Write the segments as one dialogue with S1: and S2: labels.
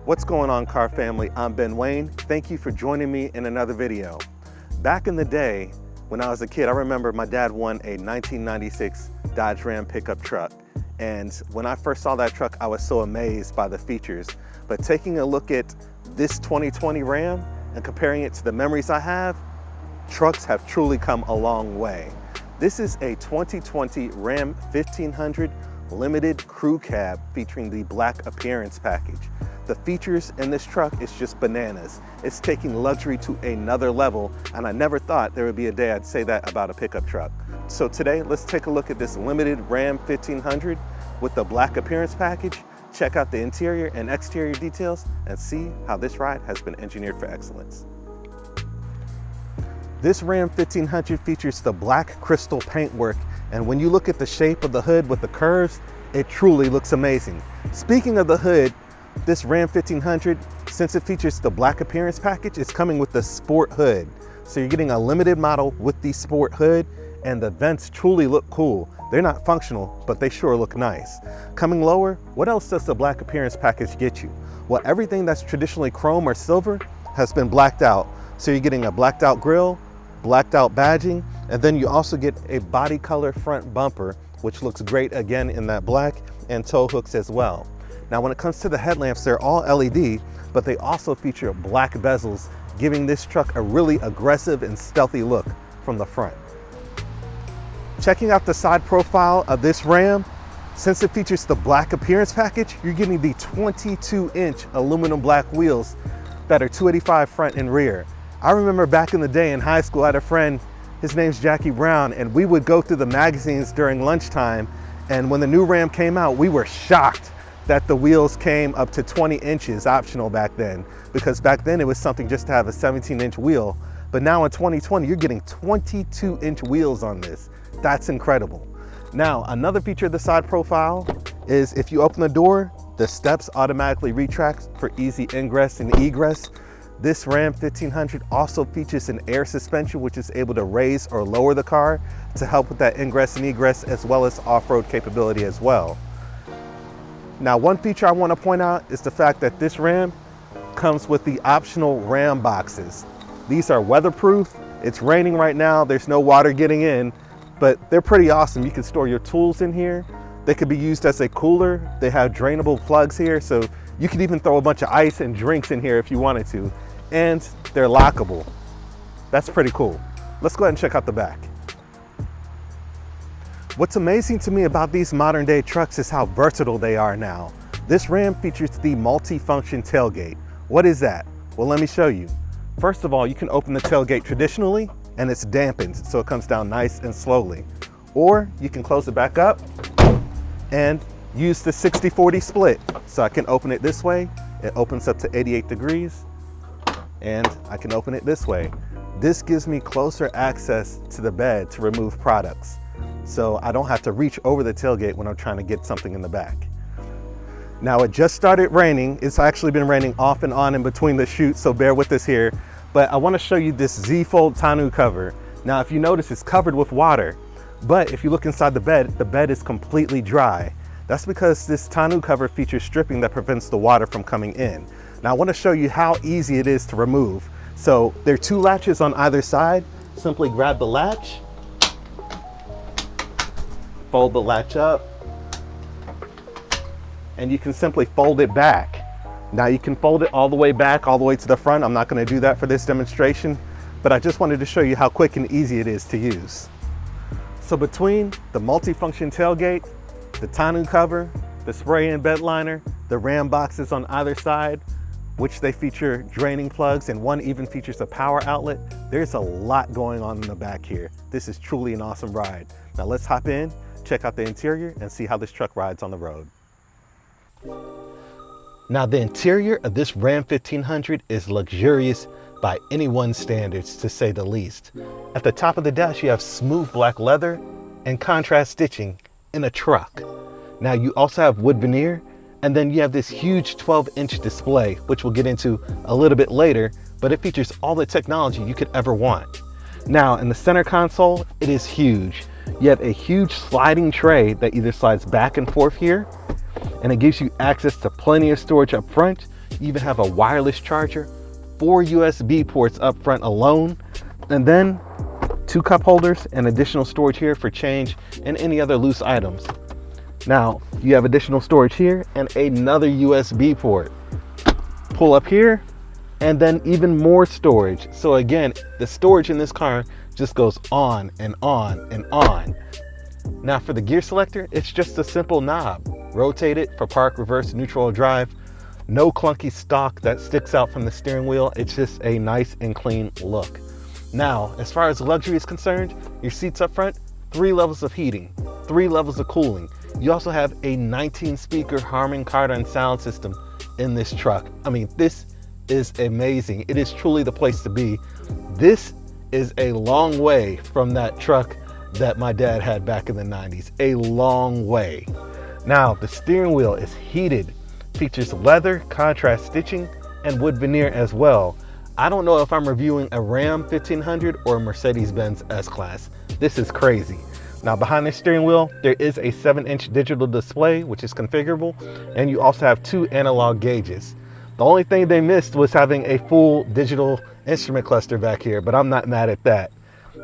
S1: What's going on, car family? I'm Ben Wayne. Thank you for joining me in another video. Back in the day, when I was a kid, I remember my dad won a 1996 Dodge Ram pickup truck. And when I first saw that truck, I was so amazed by the features. But taking a look at this 2020 Ram and comparing it to the memories I have, trucks have truly come a long way. This is a 2020 Ram 1500 limited crew cab featuring the black appearance package. The features in this truck is just bananas. It's taking luxury to another level, and I never thought there would be a day I'd say that about a pickup truck. So today, let's take a look at this limited Ram 1500 with the black appearance package, check out the interior and exterior details, and see how this ride has been engineered for excellence. This Ram 1500 features the black crystal paintwork, and when you look at the shape of the hood with the curves, it truly looks amazing. Speaking of the hood, this Ram 1500, since it features the black appearance package, it's coming with the sport hood. So you're getting a limited model with the sport hood, and the vents truly look cool. They're not functional, but they sure look nice. Coming lower, what else does the black appearance package get you? Well, everything that's traditionally chrome or silver has been blacked out. So you're getting a blacked out grille, blacked out badging, and then you also get a body color front bumper, which looks great again in that black, and tow hooks as well. Now when it comes to the headlamps, they're all LED, but they also feature black bezels, giving this truck a really aggressive and stealthy look from the front. Checking out the side profile of this Ram, since it features the black appearance package, you're getting the 22-inch aluminum black wheels that are 285 front and rear. I remember back in the day in high school, I had a friend, his name's Jackie Brown, and we would go through the magazines during lunchtime, and when the new Ram came out, we were shocked that the wheels came up to 20 inches optional back then, because back then it was something just to have a 17-inch wheel. But now in 2020, you're getting 22-inch wheels on this. That's incredible. Now, another feature of the side profile is if you open the door, the steps automatically retract for easy ingress and egress. This Ram 1500 also features an air suspension, which is able to raise or lower the car to help with that ingress and egress, as well as off-road capability as well. Now, one feature I want to point out is the fact that this Ram comes with the optional Ram boxes. These are weatherproof. It's raining right now. There's no water getting in, but they're pretty awesome. You can store your tools in here. They could be used as a cooler. They have drainable plugs here, so you could even throw a bunch of ice and drinks in here if you wanted to. And they're lockable. That's pretty cool. Let's go ahead and check out the back. What's amazing to me about these modern day trucks is how versatile they are now. This Ram features the multi-function tailgate. What is that? Well, let me show you. First of all, you can open the tailgate traditionally and it's dampened, so it comes down nice and slowly. Or you can close it back up and use the 60-40 split. So I can open it this way, it opens up to 88 degrees, and I can open it this way. This gives me closer access to the bed to remove products, so I don't have to reach over the tailgate when I'm trying to get something in the back. Now, it just started raining. It's actually been raining off and on in between the shoots, so bear with us here. But I want to show you this Z-fold tonneau cover. Now, if you notice, it's covered with water, but if you look inside the bed is completely dry. That's because this tonneau cover features stripping that prevents the water from coming in. Now, I want to show you how easy it is to remove. So there are two latches on either side. Simply grab the latch, fold the latch up, and you can simply fold it back. Now you can fold it all the way back, all the way to the front. I'm not going to do that for this demonstration, but I just wanted to show you how quick and easy it is to use. So between the multi-function tailgate, the tonneau cover, the spray-in bed liner, the Ram boxes on either side, which they feature draining plugs, and one even features a power outlet, there's a lot going on in the back here. This is truly an awesome ride. Now let's hop in, check out the interior, and see how this truck rides on the road. Now, the interior of this Ram 1500 is luxurious by anyone's standards, to say the least. At the top of the dash, you have smooth black leather and contrast stitching in a truck. Now, you also have wood veneer, and then you have this huge 12-inch display, which we'll get into a little bit later, but it features all the technology you could ever want. Now, in the center console, it is huge. You have a huge sliding tray that either slides back and forth here, and it gives you access to plenty of storage up front. You even have a wireless charger, 4 USB ports up front alone, and then 2 cup holders and additional storage here for change and any other loose items. Now, you have additional storage here and another USB port. Pull up here, and then even more storage. So again, the storage in this car just goes on and on and on. Now for the gear selector, it's just a simple knob. Rotate it for park, reverse, neutral, or drive. No clunky stock that sticks out from the steering wheel. It's just a nice and clean look. Now, as far as luxury is concerned, your seats up front, 3 levels of heating, 3 levels of cooling. You also have a 19 speaker Harman Kardon sound system in this truck. I mean, this is amazing. It is truly the place to be. This is a long way from that truck that my dad had back in the 90s. A long way. Now, the steering wheel is heated, features leather, contrast stitching, and wood veneer as well. I don't know if I'm reviewing a Ram 1500 or a Mercedes-Benz S-Class. This is crazy. Now behind the steering wheel, there is a 7-inch digital display, which is configurable, and you also have 2 analog gauges. The only thing they missed was having a full digital instrument cluster back here, but I'm not mad at that.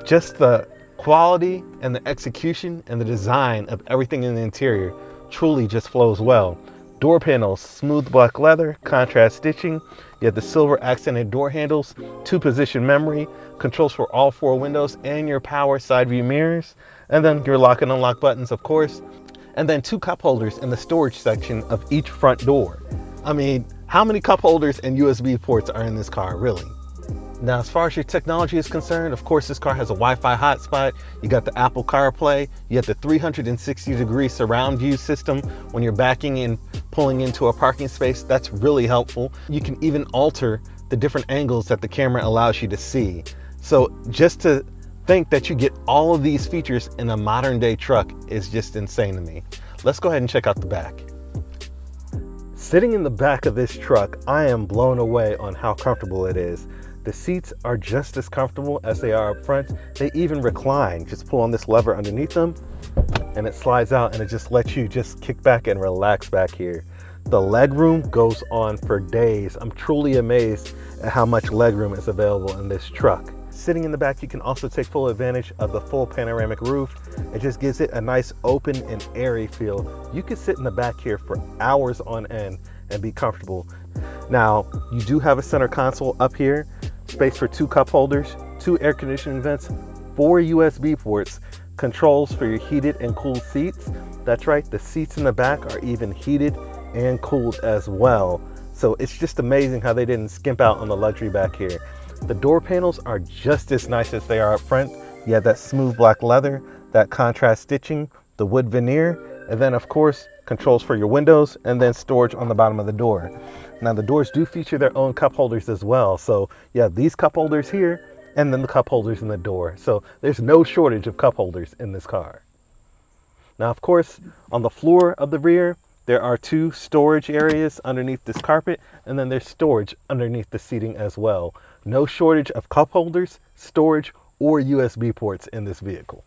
S1: Just the quality and the execution and the design of everything in the interior truly just flows well. Door panels, smooth black leather, contrast stitching. You have the silver accented door handles, 2-position memory, controls for all 4 windows, and your power side view mirrors. And then your lock and unlock buttons, of course. And then 2 cup holders in the storage section of each front door. I mean, how many cup holders and USB ports are in this car, really? Now, as far as your technology is concerned, of course, this car has a Wi-Fi hotspot. You got the Apple CarPlay. You have the 360-degree surround view system when you're backing and pulling into a parking space. That's really helpful. You can even alter the different angles that the camera allows you to see. So just to think that you get all of these features in a modern day truck is just insane to me. Let's go ahead and check out the back. Sitting in the back of this truck, I am blown away on how comfortable it is. The seats are just as comfortable as they are up front. They even recline. Just pull on this lever underneath them and it slides out, and it just lets you just kick back and relax back here. The legroom goes on for days. I'm truly amazed at how much legroom is available in this truck. Sitting in the back, you can also take full advantage of the full panoramic roof. It just gives it a nice open and airy feel. You could sit in the back here for hours on end and be comfortable. Now, you do have a center console up here, space for 2 cup holders, 2 air conditioning vents, 4 USB ports, controls for your heated and cooled seats. That's right, the seats in the back are even heated and cooled as well. So it's just amazing how they didn't skimp out on the luxury back here. The door panels are just as nice as they are up front. You have that smooth black leather, that contrast stitching, the wood veneer, and then of course, controls for your windows, and then storage on the bottom of the door. Now the doors do feature their own cup holders as well. So you have these cup holders here, and then the cup holders in the door. So there's no shortage of cup holders in this car. Now of course, on the floor of the rear, there are 2 storage areas underneath this carpet, and then there's storage underneath the seating as well. No shortage of cup holders, storage, or USB ports in this vehicle.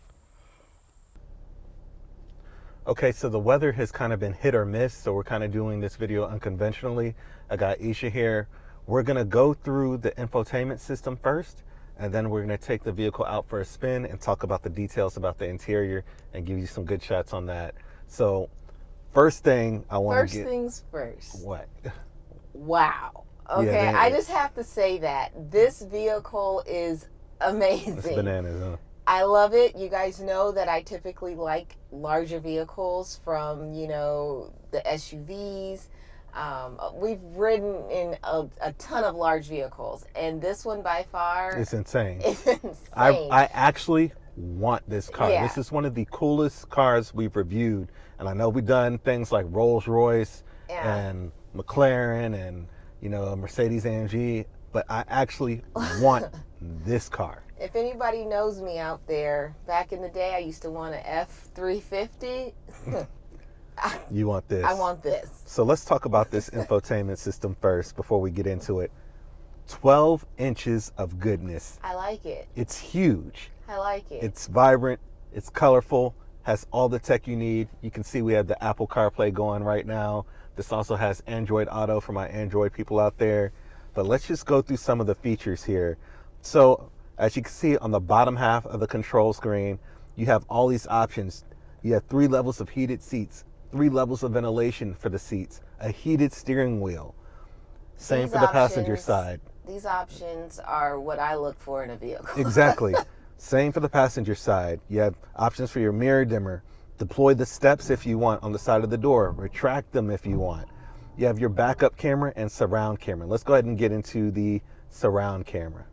S1: Okay, so the weather has kind of been hit or miss, so we're kind of doing this video unconventionally. I got Isha here. We're gonna go through the infotainment system first, and then we're gonna take the vehicle out for a spin and talk about the details about the interior and give you some good shots on that. So first thing I want to get...
S2: First things first.
S1: What?
S2: Wow. Okay,
S1: Yeah,
S2: I just have to say that this vehicle is amazing.
S1: It's bananas, huh?
S2: I love it. You guys know that I typically like larger vehicles from, you know, the SUVs. We've ridden in a ton of large vehicles, and this one by far...
S1: It's insane.
S2: It's insane.
S1: I actually want this car.
S2: Yeah.
S1: This is one of the coolest cars we've reviewed, and I know we've done things like Rolls-Royce and McLaren and, you know, Mercedes-AMG, but I actually want this car.
S2: If anybody knows me out there, back in the day I used to want an F350.
S1: You want this.
S2: I want this.
S1: So let's talk about this infotainment system first before we get into it. 12 inches of goodness.
S2: I like it.
S1: It's huge.
S2: I like it.
S1: It's vibrant, it's colorful, has all the tech you need. You can see we have the Apple CarPlay going right now. This also has Android Auto for my Android people out there. But let's just go through some of the features here. So as you can see on the bottom half of the control screen, you have all these options. You have 3 levels of heated seats, 3 levels of ventilation for the seats, a heated steering wheel. Same for the passenger side.
S2: These options are what I look for in a vehicle.
S1: Exactly. Same for the passenger side. You have options for your mirror dimmer, deploy the steps if you want on the side of the door, retract them if you want. You have your backup camera and surround camera. Let's go ahead and get into the surround camera.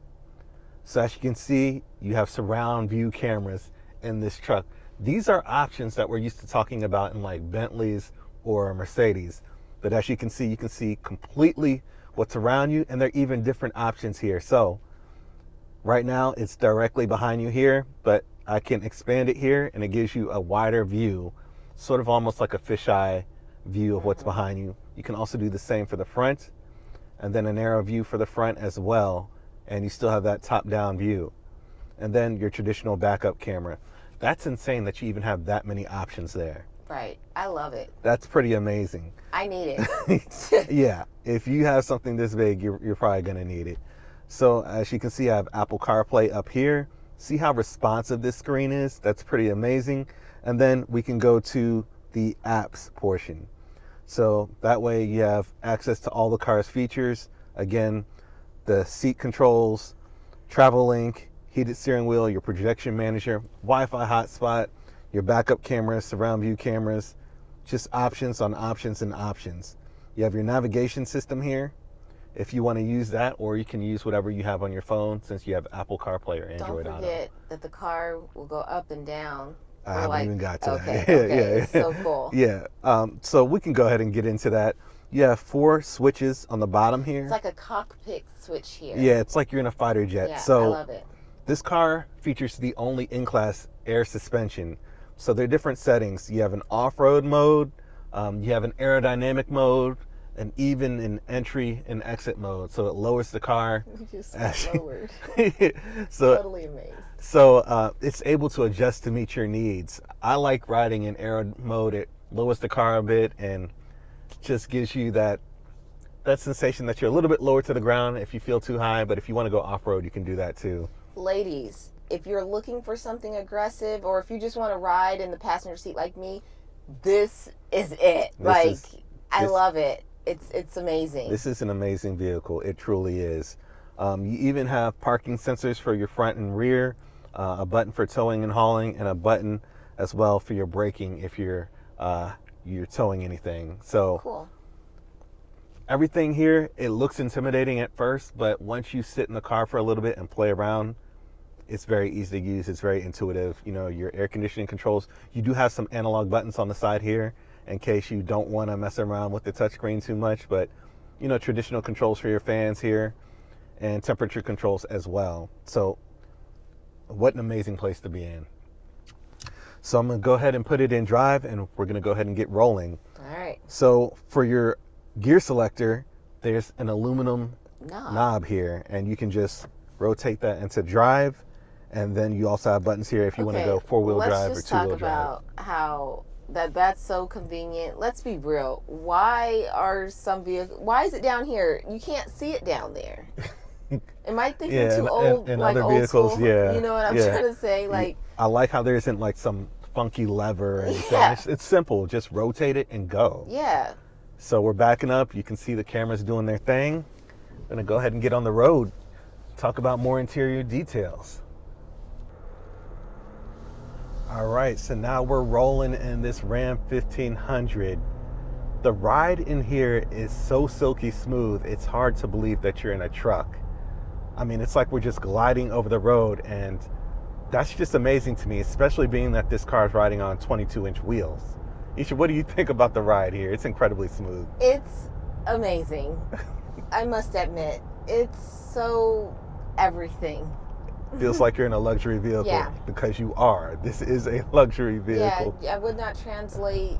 S1: So as you can see, you have surround view cameras in this truck. These are options that we're used to talking about in like Bentleys or Mercedes. But as you can see completely what's around you, and there are even different options here. So right now it's directly behind you here, but I can expand it here and it gives you a wider view, sort of almost like a fisheye view of what's behind you. You can also do the same for the front, and then a narrow view for the front as well, and you still have that top-down view. And then your traditional backup camera. That's insane that you even have that many options there.
S2: Right. I love it.
S1: That's pretty amazing.
S2: I need it.
S1: Yeah. If you have something this big, you're probably going to need it. So as you can see, I have Apple CarPlay up here. See how responsive this screen is? That's pretty amazing. And then we can go to the apps portion. So that way you have access to all the car's features. Again, the seat controls, travel link, heated steering wheel, your projection manager, Wi-Fi hotspot, your backup cameras, surround view cameras, just options on options and options. You have your navigation system here if you want to use that, or you can use whatever you have on your phone since you have Apple CarPlay or Android Auto.
S2: Don't forget that the car will go up and down.
S1: I haven't even got to
S2: okay,
S1: that.
S2: Okay,
S1: Yeah.
S2: It's so cool.
S1: Yeah. So we can go ahead and get into that. You have 4 switches on the bottom here.
S2: It's like a cockpit switch here.
S1: Yeah, it's like you're in a fighter jet.
S2: Yeah,
S1: so
S2: I love it.
S1: This car features the only in-class air suspension. So there are different settings. You have an off-road mode, you have an aerodynamic mode, and even an entry and exit mode. So it lowers the car.
S2: You just lowered.
S1: So,
S2: totally amazed.
S1: So it's able to adjust to meet your needs. I like riding in aero mode. It lowers the car a bit and just gives you that sensation that you're a little bit lower to the ground if you feel too high. But if you want to go off-road, you can do that too.
S2: Ladies, if you're looking for something aggressive, or if you just want to ride in the passenger seat like me, this is it. I love it. It's amazing.
S1: This is an amazing vehicle. It truly is. You even have parking sensors for your front and rear, a button for towing and hauling, and a button as well for your braking if you're towing anything. So
S2: cool.
S1: Everything here, it looks intimidating at first, but once you sit in the car for a little bit and play around, it's very easy to use. It's very intuitive. You know, your air conditioning controls, you do have some analog buttons on the side here in case you don't want to mess around with the touchscreen too much, but you know, traditional controls for your fans here and temperature controls as well. So what an amazing place to be in. So I'm going to go ahead and put it in drive, and we're going to go ahead and get rolling.
S2: All right.
S1: So for your gear selector, there's an aluminum knob here, and you can just rotate that into drive. And then you also have buttons here if you want to go 4-wheel drive or 2-wheel drive.
S2: Let's just talk about how that's so convenient. Let's be real. Why are some vehicles? Why is it down here? You can't see it down there. Am I thinking too old?
S1: And
S2: like
S1: other
S2: old
S1: vehicles,
S2: school?
S1: yeah.
S2: You know what I'm trying to say? Like,
S1: I like how there isn't like some funky lever or anything.
S2: Yeah.
S1: It's simple. Just rotate it and go.
S2: Yeah.
S1: So we're backing up. You can see the cameras doing their thing. I'm gonna go ahead and get on the road. Talk about more interior details. All right, so now we're rolling in this Ram 1500. The ride in here is so silky smooth, it's hard to believe that you're in a truck. I mean, it's like we're just gliding over the road, and that's just amazing to me, especially being that this car is riding on 22-inch wheels. Isha, what do you think about the ride here? It's incredibly smooth.
S2: It's amazing. I must admit, it's so everything.
S1: Feels like you're in a luxury vehicle.
S2: Yeah.
S1: Because you are. This is a luxury vehicle.
S2: Yeah, I would not translate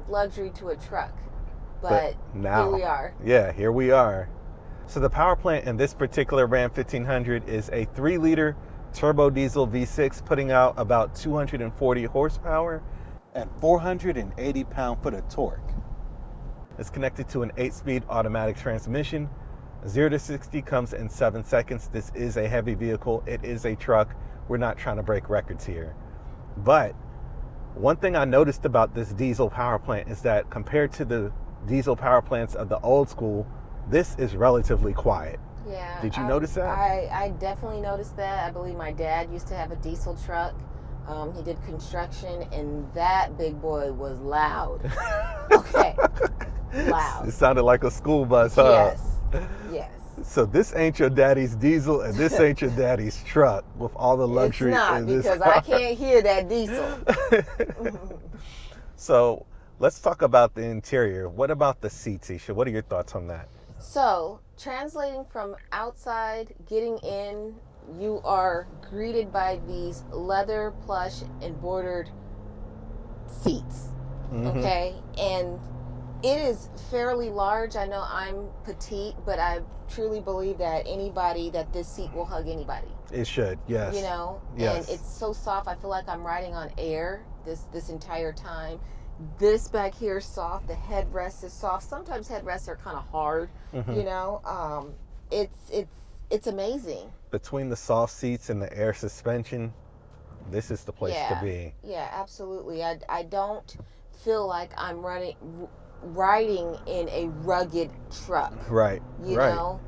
S2: luxury to a truck, but
S1: now,
S2: here we are.
S1: Yeah, here we are. So the power plant in this particular Ram 1500 is a 3-liter turbo diesel V6, putting out about 240 horsepower and 480 pound-foot of torque. It's connected to an 8-speed automatic transmission. 0 to 60 comes in 7 seconds. This is a heavy vehicle. It is a truck. We're not trying to break records here. But one thing I noticed about this diesel power plant is that compared to the diesel power plants of the old school, this is relatively quiet.
S2: Yeah.
S1: Did you notice that?
S2: I definitely noticed that. I believe my dad used to have a diesel truck. He did construction, and that big boy was loud. Okay. Loud.
S1: It sounded like a school bus, huh?
S2: Yes.
S1: So this ain't your daddy's diesel, and this ain't your daddy's truck with all the luxury.
S2: It's not,
S1: in this
S2: because
S1: car.
S2: I can't hear that diesel.
S1: So let's talk about the interior. What about the seats, Isha? What are your thoughts on that?
S2: So, translating from outside, getting in, you are greeted by these leather plush embroidered seats. Okay? And it is fairly large. I know I'm petite, but I truly believe that that this seat will hug anybody.
S1: It should, yes.
S2: You know?
S1: Yes.
S2: And it's so soft. I feel like I'm riding on air this entire time. This back here is soft. The headrest is soft. Sometimes headrests are kind of hard. You know, it's amazing.
S1: Between the soft seats and the air suspension, this is the place to be.
S2: Yeah, absolutely. I don't feel like I'm riding in a rugged truck.
S1: Right.
S2: You know,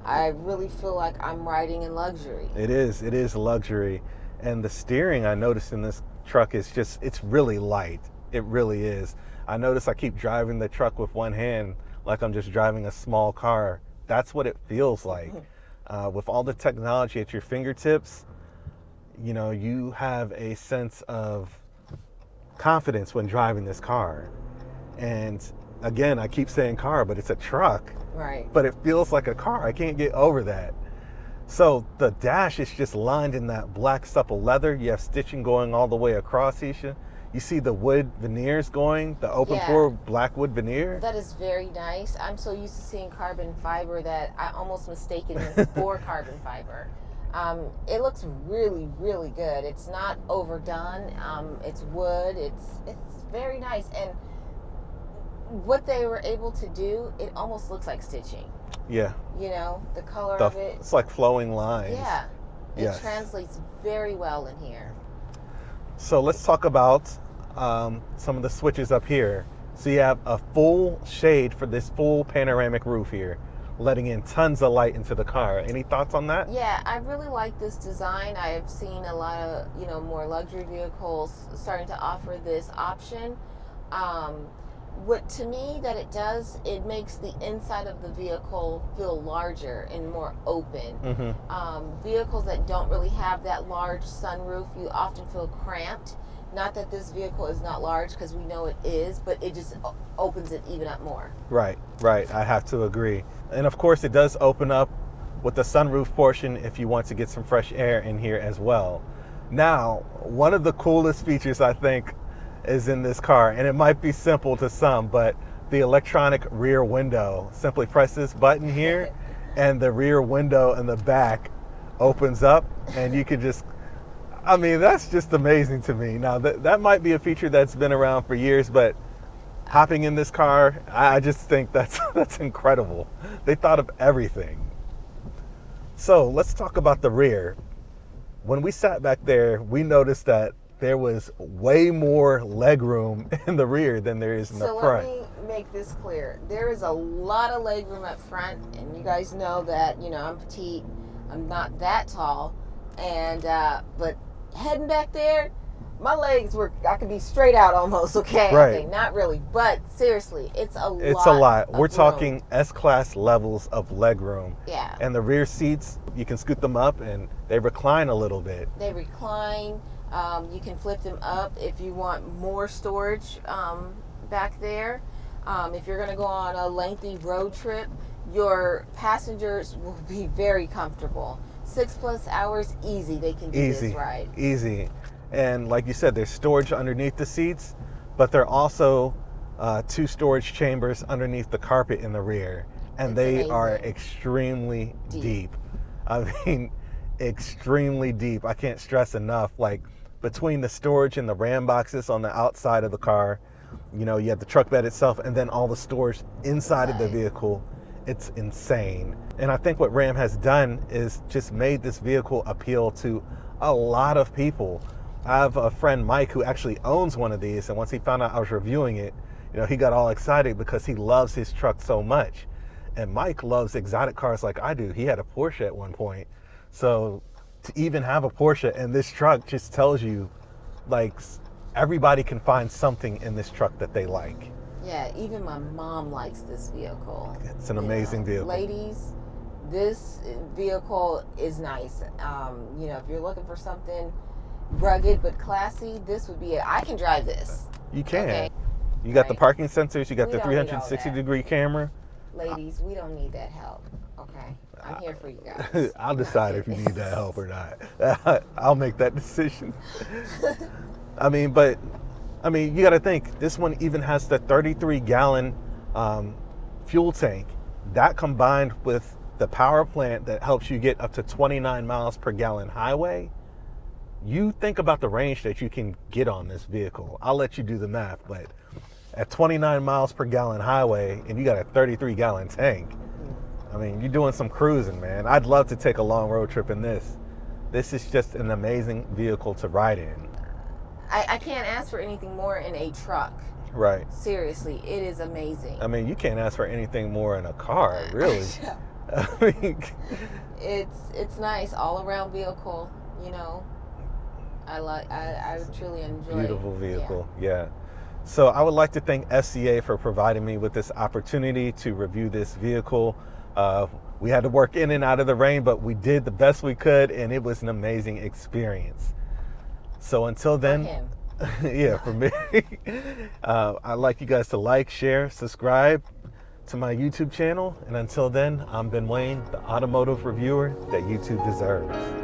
S2: I really feel like I'm riding in luxury.
S1: It is luxury. And the steering I noticed in this truck is it's really light. It really is. I notice I keep driving the truck with one hand like I'm just driving a small car. That's what it feels like. With all the technology at your fingertips, you know, you have a sense of confidence when driving this car. And again, I keep saying car, but it's a truck.
S2: Right.
S1: But it feels like a car. I can't get over that. So the dash is just lined in that black supple leather. You have stitching going all the way across, Isha. You see the wood veneers going, the open pore black wood veneer.
S2: That is very nice. I'm so used to seeing carbon fiber that I almost mistaken this for carbon fiber. It looks really, really good. It's not overdone. It's wood. It's very nice. And what they were able to do, it almost looks like stitching.
S1: Yeah.
S2: You know, the color of it.
S1: It's like flowing lines.
S2: Yeah. It translates very well in here.
S1: So let's talk about some of the switches up here. So you have a full shade for this full panoramic roof here, letting in tons of light into the car. Any thoughts on that?
S2: Yeah, I really like this design. I have seen a lot of, you know, more luxury vehicles starting to offer this option. What to me that it does, it makes the inside of the vehicle feel larger and more open. Vehicles that don't really have that large sunroof, you often feel cramped. Not that this vehicle is not large, because we know it is, but it just opens it even up more. Right.
S1: I have to agree. And of course it does open up with the sunroof portion if you want to get some fresh air in here as well. Now, one of the coolest features I think is in this car, and it might be simple to some, but the electronic rear window. Simply press this button here and the rear window in the back opens up, and you can just, I mean, that's just amazing to me. Now that might be a feature that's been around for years, but hopping in this car, I just think that's incredible. They thought of everything. So let's talk about the rear. When we sat back there, we noticed that there was way more leg room in the rear than there is in the front.
S2: So let me make this clear. There is a lot of leg room up front, and you guys know that, you know, I'm petite. I'm not that tall. And, but heading back there, my legs I could be straight out almost, okay?
S1: Right.
S2: Okay, not really, but seriously, it's a lot.
S1: It's a lot. We're
S2: room.
S1: talking S-Class levels of leg room.
S2: Yeah.
S1: And the rear seats, you can scoot them up and they recline a little bit.
S2: They recline. You can flip them up if you want more storage back there. If you're going to go on a lengthy road trip, your passengers will be very comfortable. 6+ hours, easy. They can do this ride.
S1: Easy. And like you said, there's storage underneath the seats, but there are also 2 storage chambers underneath the carpet in the rear. And they are extremely deep. I mean, extremely deep. I can't stress enough. Like, between the storage and the RAM boxes on the outside of the car, You know, you have the truck bed itself and then all the storage inside of the vehicle. It's insane. And I think what Ram has done is just made this vehicle appeal to a lot of people. I have a friend, Mike, who actually owns one of these, and once he found out I was reviewing it, you know, he got all excited because he loves his truck so much. And Mike loves exotic cars like I do. He had a Porsche at one point. So to even have a Porsche and this truck just tells you, like, everybody can find something in this truck that they like.
S2: Yeah, even my mom likes this vehicle.
S1: It's an amazing vehicle.
S2: Ladies, this vehicle is nice. You know, if you're looking for something rugged but classy, this would be it. I can drive this.
S1: You can.
S2: Okay?
S1: You got the parking sensors, you got the
S2: We don't need all
S1: 360-degree camera.
S2: Ladies, we don't need that help. Okay? I'm here for you guys.
S1: I'll decide if you need that help or not. I'll make that decision. I mean, you got to think, this one even has the 33-gallon fuel tank. That combined with the power plant that helps you get up to 29 miles per gallon highway, you think about the range that you can get on this vehicle. I'll let you do the math, but at 29 miles per gallon highway and you got a 33-gallon tank, I mean, you're doing some cruising, man. I'd love to take a long road trip in this. This is just an amazing vehicle to ride in.
S2: I can't ask for anything more in a truck.
S1: Right.
S2: Seriously, it is amazing.
S1: I mean, you can't ask for anything more in a car, really. I mean,
S2: it's nice, all around vehicle, you know. I truly enjoy it.
S1: Beautiful vehicle, yeah. So I would like to thank FCA for providing me with this opportunity to review this vehicle. We had to work in and out of the rain, but we did the best we could, and it was an amazing experience. So until then, yeah, for me, I'd like you guys to like, share, subscribe to my YouTube channel. And until then, I'm Ben Wayne, the automotive reviewer that YouTube deserves.